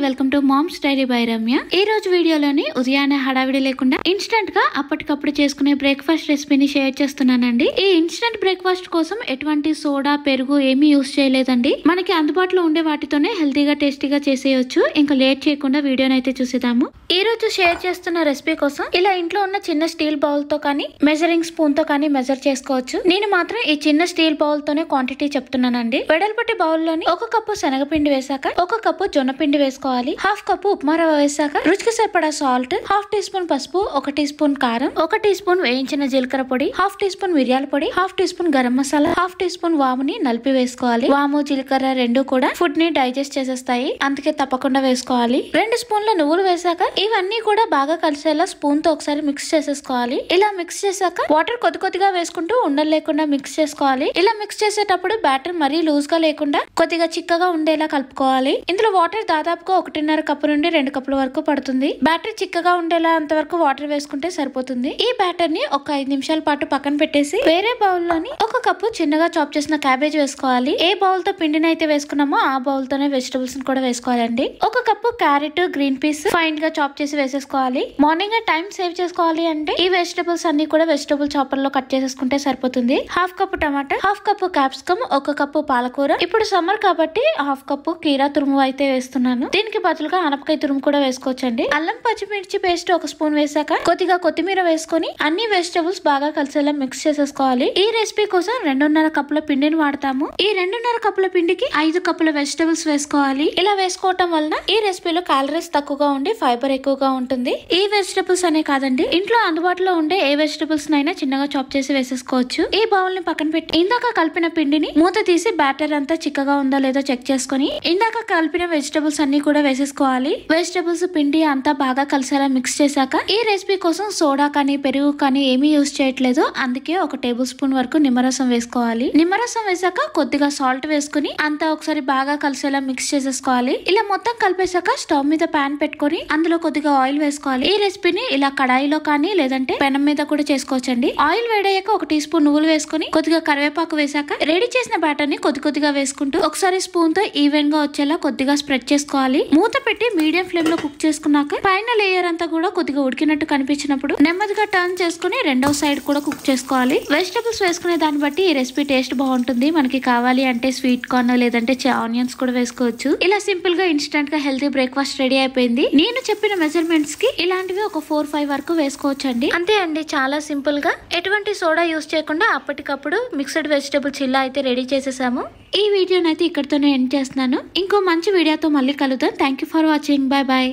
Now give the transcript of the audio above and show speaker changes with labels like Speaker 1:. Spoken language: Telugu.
Speaker 1: Welcome to mom's diary by Ramya. ఈ రోజు వీడియోలోని ఉదయాన్నే హడావిడి లేకుండా ఇన్స్టెంట్ గా అప్పటికప్పుడు చేసుకునే బ్రేక్ఫాస్ట్ రెసిపీని షేర్ చేస్తున్నానండి. ఈ ఇన్స్టెంట్ బ్రేక్ఫాస్ట్ కోసం ఎటువంటి సోడా పెరుగు ఏమీ యూస్ చేయలేదండి. మనకి అందుబాటులో ఉండే వాటితోనే హెల్తీగా టేస్టీగా చేసేయొచ్చు. ఇంకా లేట్ చేయకుండా వీడియోని అయితే చూసేద్దాము. ఈ రోజు షేర్ చేస్తున్న రెసిపీ కోసం ఇలా ఇంట్లో ఉన్న చిన్న స్టీల్ బౌల్ తో కానీ మెజరింగ్ స్పూన్ తో కానీ మెజర్ చేసుకోవచ్చు. నేను మాత్రం ఈ చిన్న స్టీల్ బౌల్ తోనే క్వాంటిటీ చెప్తున్నానండి. వెడల్పటి బౌల్ లోని 1 కప్పు శనగపిండి వేసాక 1 కప్పు జొన్న పిండి వేసుకోవాలి. 1/2 కప్పు ఉప్మా రవ్వ వేసాక రుచికి సరిపడా సాల్ట్, 1/2 టీ స్పూన్ పసుపు, 1 టీ స్పూన్ కారం, 1 టీ స్పూన్ వేయించిన జీలకర్ర పొడి, 1/2 టీ స్పూన్ మిరియాల పొడి, 1/2 teaspoon garam masala, 1/2 teaspoon వాముని నలిపి వేసుకోవాలి. వాము జీలకర్ర రెండు కూడా ఫుడ్ ని డైజెస్ట్ చేసేస్తాయి, అందుకే తప్పకుండా వేసుకోవాలి. 2 స్పూన్ల నువ్వులు వేసాక ఇవన్నీ కూడా బాగా కలిసేలా స్పూన్ తో ఒకసారి మిక్స్ చేసేసుకోవాలి. ఇలా మిక్స్ చేసాక వాటర్ కొద్దిగా వేసుకుంటూ ఉండలు లేకుండా మిక్స్ చేసుకోవాలి. ఇలా మిక్స్ చేసేటప్పుడు బ్యాటర్ మరీ లూజ్ గా లేకుండా కొద్దిగా చిక్కగా ఉండేలా కలుపుకోవాలి. ఇందులో వాటర్ దాదాపుగా 1.5 కప్పు నుండి 2 కప్పుల వరకు పడుతుంది. బ్యాటర్ చిక్కగా ఉండేలా అంతవరకు వాటర్ వేసుకుంటే సరిపోతుంది. ఈ బ్యాటర్ ని ఒక 5 నిమిషాల పాటు పక్కన పెట్టేసి వేరే బౌల్ లోని 1 కప్పు చిన్నగా చాప్ చేసిన క్యాబేజ్ వేసుకోవాలి. ఏ బౌల్ తో పిండిని అయితే వేసుకున్నామో ఆ బౌల్ తోనే వెజిటబుల్స్ కూడా వేసుకోవాలండి. 1 cup carrot, green peas fine గా చాప్ చేసి వేసేసుకోవాలి. మార్నింగ్ టైం సేవ్ చేసుకోవాలి అంటే ఈ వెజిటబుల్స్ అన్ని కూడా వెజిటబుల్ చాపర్ లో కట్ చేసేసుకుంటే సరిపోతుంది. 1/2 కప్పు టమాటా, 1/2 కప్పు క్యాప్సికమ్, 1 కప్పు పాలకూర. ఇప్పుడు సమ్మర్ కాబట్టి 1/2 కప్పు కీరా తురుము అయితే వేస్తున్నాను. దీనికి బదులుగా ఆనపకాయ తురుము కూడా వేసుకోవచ్చండి. అల్లం పచ్చిమిర్చి పేస్ట్ 1 స్పూన్ వేసాక కొద్దిగా కొత్తిమీర వేసుకొని అన్ని వెజిటబుల్స్ బాగా కలిసేలా మిక్స్ చేసేసుకోవాలి. ఈ రెసిపీ కోసం 2.5 కప్పుల పిండిని వాడతాము. ఈ 2.5 కప్పుల పిండికి 5 కప్పుల వెజిటబుల్స్ వేసుకోవాలి. ఇలా వేసుకోవటం వలన ఈ రెసిపీలో క్యాలరీస్ తక్కువగా ఉండి ఫైబర్ ఎక్కువగా ఉంటుంది. ఈ వెజిటబుల్స్ అనే కాదండి, ఇంట్లో అందుబాటులో ఉండే ఏ వెజిటబుల్స్ నైనా చిన్నగా చాప్ చేసి వేసేసుకోవచ్చు. ఈ బౌల్ ని పక్కన పెట్టి ఇందాక కలిపిన పిండిని మూత తీసి బ్యాటర్ అంతా చిక్కగా ఉందా లేదో చెక్ చేసుకుని ఇందాక కలిపిన వెజిటబుల్స్ అన్ని కూడా వేసేసుకోవాలి. వెజిటబుల్స్ పిండి అంతా బాగా కలిసేలా మిక్స్ చేశాక ఈ రెసిపీ కోసం సోడా కానీ పెరుగు కానీ ఏమీ యూస్ చేయట్లేదు, అందుకే 1 టేబుల్ స్పూన్ వరకు నిమ్మరసం వేసుకోవాలి. నిమ్మరసం వేసాక కొద్దిగా సాల్ట్ వేసుకుని అంతా ఒకసారి బాగా కలిసేలా మిక్స్ చేసేసుకోవాలి. ఇలా మొత్తం కలిపేశాక స్టవ్ మీద ప్యాన్ పెట్టుకొని అందులో కొద్దిగా ఆయిల్ వేసుకోవాలి. ఈ రెసిపీని ఇలా కడాయిలో కానీ లేదంటే పెనం మీద కూడా చేసుకోవచ్చండి. ఆయిల్ వేడయ్యాక 1 టీ స్పూన్ నువ్వులు వేసుకుని కొద్దిగా కరివేపాకు వేసాక రెడీ చేసిన బ్యాటర్ ని కొద్దిగా వేసుకుంటూ ఒకసారి స్పూన్ తో ఈవెన్ గా వచ్చేలా కొద్దిగా స్ప్రెడ్ చేసుకోవాలి. మూత పెట్టి మీడియం ఫ్లేమ్ లో కుక్ చేసుకున్నాక పైన లేయర్ అంతా కూడా కొద్దిగా ఉడికినట్టు కనిపించినప్పుడు నెమ్మదిగా టర్న్ చేసుకుని రెండో సైడ్ కూడా కుక్ చేసుకోవాలి. వెజిటబుల్స్ వేసుకునే దాన్ని బట్టి ఈ రెసిపీ టేస్ట్ బాగుంటుంది. మనకి కావాలి అంటే స్వీట్ కార్న్ లేదంటే ఆనియన్స్ కూడా వేసుకోవచ్చు. ఇలా సింపుల్ గా ఇన్స్టెంట్ గా హెల్తీ బ్రేక్ఫాస్ట్ రెడీ అయిపోయింది. నేను చెప్పిన మెజర్మెంట్స్ కి ఇలాంటివి ఒక 4-5 వరకు వేసుకోవచ్చండి. అంతే అండి, చాలా సింపుల్ గా ఎటువంటి సోడా యూస్ చేయకుండా అప్పటికప్పుడు మిక్స్డ్ వెజిటబుల్ చిల్లా అయితే రెడీ చేసేసాము. ఈ వీడియోనైతే ఇక్కడితోనే ఎండ్ చేస్తున్నాను. ఇంకో మంచి వీడియోతో మళ్ళీ కలుద్దాం. Thank you for watching. Bye bye.